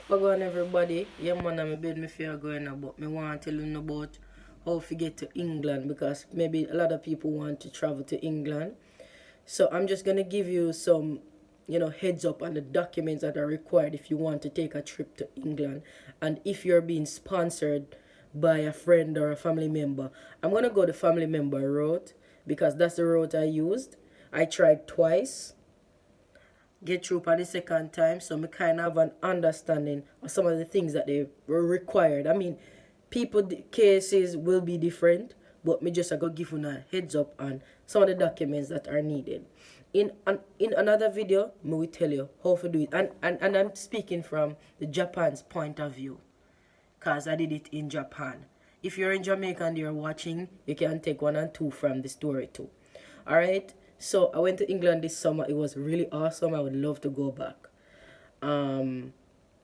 How going everybody? Yeah man, I'm a bit me fear going about. Me want to tell you about how to get to England because maybe a lot of people want to travel to England. So I'm just gonna give you some, heads up on the documents that are required if you want to take a trip to England, and if you're being sponsored by a friend or a family member. I'm gonna go the family member route because that's the route I used. I tried twice get through for the second time, so me kind of have an understanding of some of the things that they were required. I mean, people cases will be different, but me just I go give you a heads up on some of the documents that are needed. In another video, me will tell you how to do it, and I'm speaking from the Japan's point of view, cause I did it in Japan. If you're in Jamaica and you're watching, you can take one and two from the story too. All right. So I went to England this summer. It was really awesome. I would love to go back. Um,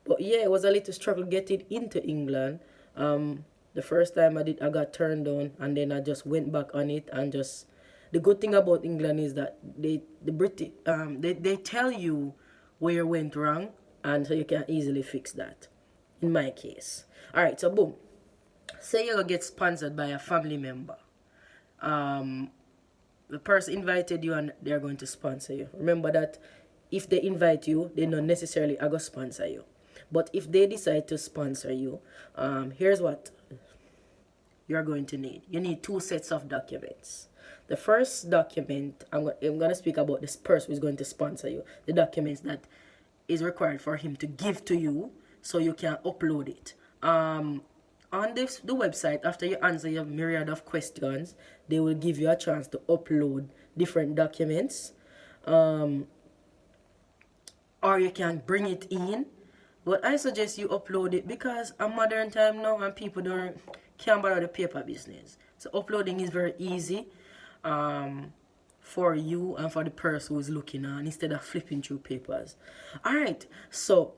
but yeah, it was a little struggle getting into England. The first time I did, I got turned down, and then I just went back on it and just. The good thing about England is that they tell you where you went wrong, and so you can easily fix that. In my case, all right. So boom, say you get sponsored by a family member. Um, the person invited you and they're going to sponsor you. Remember that if they invite you, they not necessarily are going to sponsor you. But if they decide to sponsor you, here's what you're going to need. You need two sets of documents. The first document, I'm going to speak about this person who's going to sponsor you. The documents that is required for him to give to you so you can upload it. On the website, after you answer your myriad of questions, they will give you a chance to upload different documents, or you can bring it in. But I suggest you upload it because a modern time now and people can't bother the paper business. So uploading is very easy for you and for the person who's looking on instead of flipping through papers. All right, so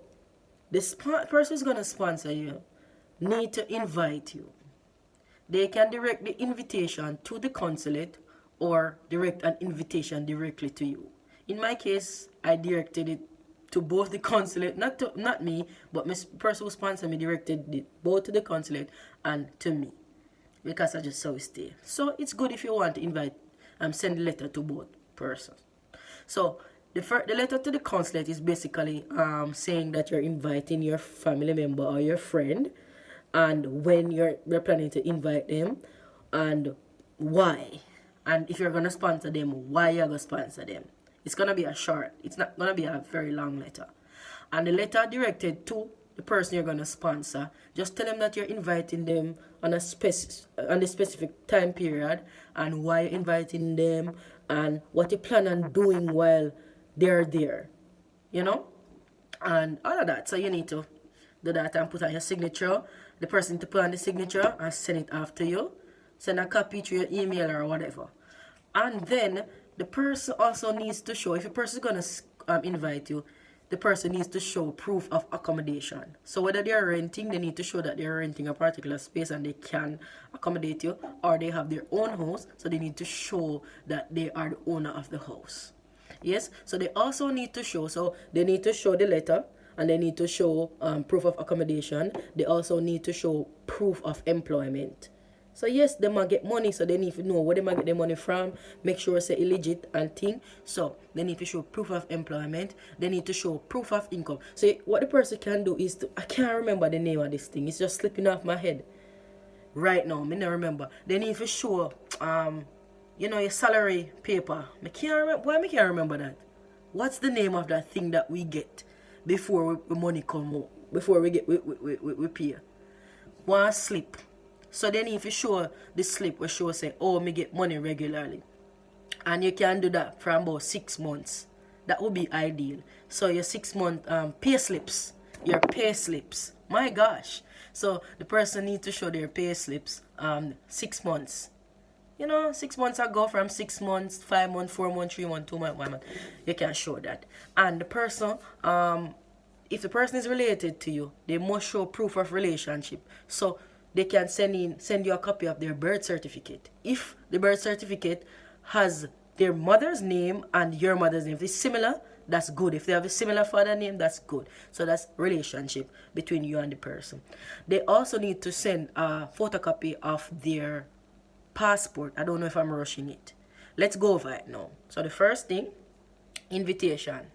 this person who's going to sponsor you need to invite you. They can direct the invitation to the consulate or direct an invitation directly to you. In my case, I directed it to both the consulate, not me, but the person who sponsored me directed it both to the consulate and to me because I just saw it stay. So it's good if you want to invite send a letter to both persons. So the letter to the consulate is basically saying that you're inviting your family member or your friend, and when you're planning to invite them, and why, and if you're gonna sponsor them, why you're gonna sponsor them. It's gonna be a short. It's not gonna be a very long letter, and the letter directed to the person you're gonna sponsor. Just tell them that you're inviting them on a specific time period, and why you're inviting them, and what you plan on doing while they're there. You know, and all of that. So you need to do that and put on your signature. The person to put on the signature and send it off to you. Send a copy to your email or whatever. And then the person also needs to show, if a person is going to invite you, the person needs to show proof of accommodation. So whether they're renting, they need to show that they're renting a particular space and they can accommodate you, or they have their own house, so they need to show that they are the owner of the house. Yes, so they also need to show, the letter, and they need to show proof of accommodation. They also need to show proof of employment. So yes, they might get money, so they need to know where they might get their money from, make sure it's illegit and thing. So they need to show proof of employment. They need to show proof of income. So what the person can do is I can't remember the name of this thing. It's just slipping off my head right now. Me not remember. They need to show your salary paper. I can't remember. Why I can't remember that? What's the name of that thing that we get before the money come out? Before we pay? One slip. So then if you show the slip will show say, oh, me get money regularly. And you can do that for about 6 months. That would be ideal. So your 6 month pay slips. Your pay slips. My gosh. So the person needs to show their pay slips 6 months. 6 months ago, from 6 months, 5 months, 4 months, 3 months, 2 months, 1 month. You can show that. And the person, if the person is related to you, they must show proof of relationship. So they can send you a copy of their birth certificate. If the birth certificate has their mother's name and your mother's name, if it's similar, that's good. If they have a similar father name, that's good. So that's relationship between you and the person. They also need to send a photocopy of their passport. I don't know if I'm rushing it. Let's go over it now. So the first thing, invitation.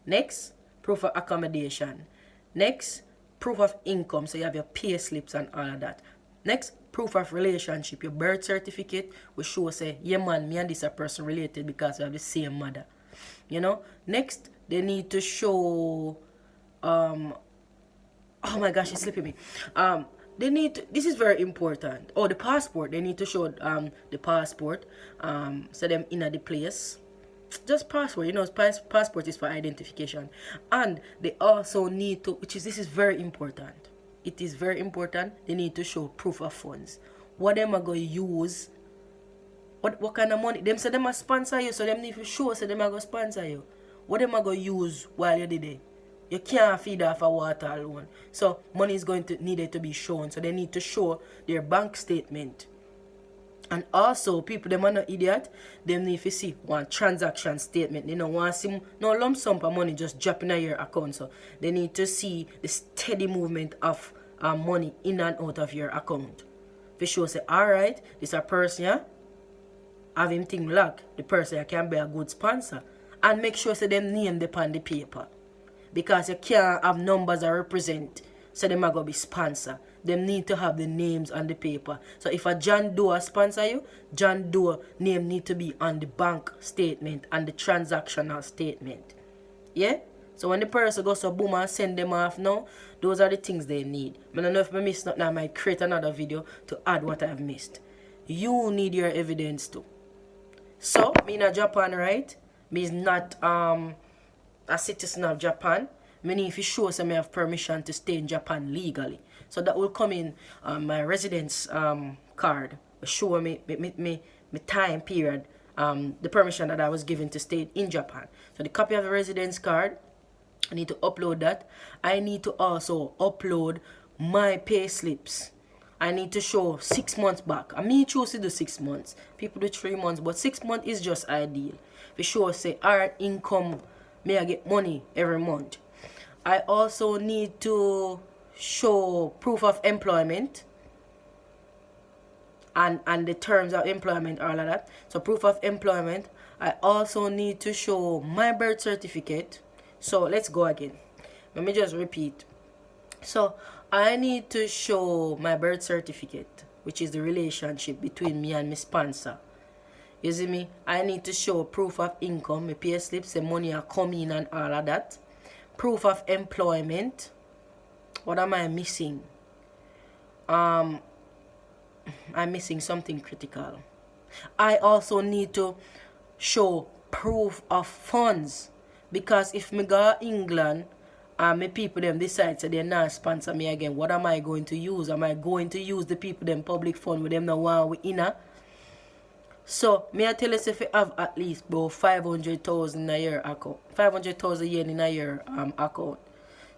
Next, proof of accommodation. Next, proof of income. So you have your pay slips and all of that. Next, proof of relationship. Your birth certificate will show, say, yeah man, me and this a person related because we have the same mother. You know. Next, they need to show oh my gosh, it's slipping me. They need to, this is very important. Oh, the passport. They need to show the passport. So them in the place. Just passport, you know, passport is for identification. And they also need to, this is very important. It is very important. They need to show proof of funds. What them are going to use. What kind of money? Them say them are sponsor you, so them need to show so them are going to sponsor you. What them are going to use while you're there? You can't feed off of water alone. So money is going to needed to be shown. So they need to show their bank statement. And also, people, them are not idiot. They need to see one transaction statement. They don't want to see no lump sum of money just dropping in your account. So they need to see the steady movement of money in and out of your account. For sure, say, alright, this a person, yeah, have him thing locked. The person can be a good sponsor. And make sure say them name them on the paper. Because you can't have numbers that represent, so them are going to be sponsor. Them need to have the names on the paper. So if a John Doe sponsor you, John Doe name need to be on the bank statement and the transactional statement. Yeah? So when the person goes to boom and send them off now, those are the things they need. I don't know if I missed nothing, I might create another video to add what I've missed. You need your evidence too. So, me in Japan, right? Me is not a citizen of Japan. Me need to show some I have permission to stay in Japan legally. So that will come in my residence card. Show me time period, the permission that I was given to stay in Japan. So the copy of the residence card, I need to upload that. I need to also upload my pay slips. I need to show 6 months back. I mean, choose to do 6 months. People do 3 months, but 6 months is just ideal. For sure, say, our income, may I get money every month. I also need to show proof of employment and the terms of employment, all of that. So proof of employment. I also need to show my birth certificate. So let's go again. Let me just repeat. So I need to show my birth certificate, which is the relationship between me and my sponsor. You see me? I need to show proof of income, my pay slips, the money are coming and all of that. Proof of employment. What am I missing? I'm missing something critical. I also need to show proof of funds. Because if me go to England and my people them decide so they're not sponsor me again, what am I going to use? Am I going to use the people them public fund with them no one we inner? So me I tell you if you have at least about 500,000 a year account, 500,000 yen in a year account.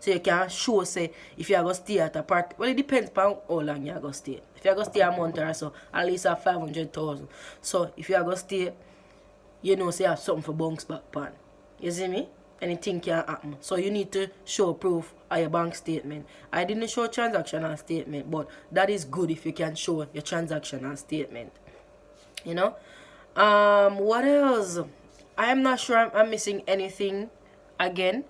So you can show say if you are going to stay at a part, well it depends on how long you are going to stay. If you are going to stay a month or so, at least have 500,000. So if you are going to stay, you know say you have something for bounce back pan. You see me? Anything can happen. So you need to show proof of your bank statement. I didn't show transactional statement, but that is good if you can show your transactional statement. You know? What else? I am not sure I'm missing anything again.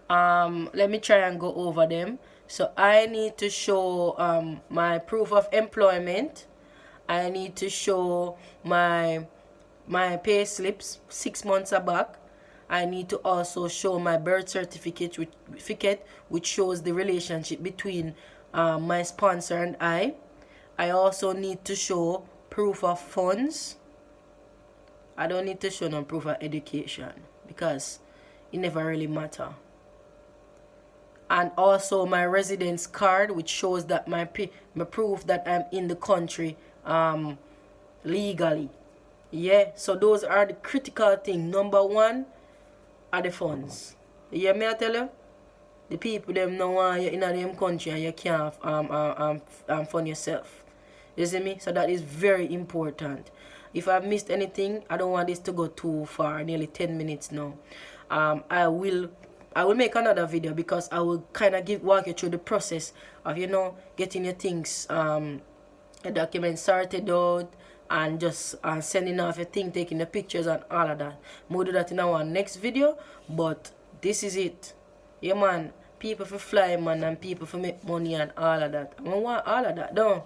Let me try and go over them. So I need to show my proof of employment. I need to show my pay slips 6 months back. I need to also show my birth certificate, which shows the relationship between my sponsor and I. I also need to show proof of funds. I don't need to show no proof of education because it never really matter. And also my residence card, which shows that my proof that I'm in the country legally. Yeah, so those are the critical things. Number one are the funds. You hear me I tell you? The people them know want you in a them country and you can't fund yourself. You see me? So that is very important. If I've missed anything, I don't want this to go too far, nearly 10 minutes now. I will make another video, because I will kind of walk you through the process of, you know, getting your things, a document sorted out, and just sending off your thing, taking the pictures and all of that. We'll do that in our next video, but this is it. Yeah, man. People for fly, man, and people for make money and all of that. I want all of that, though.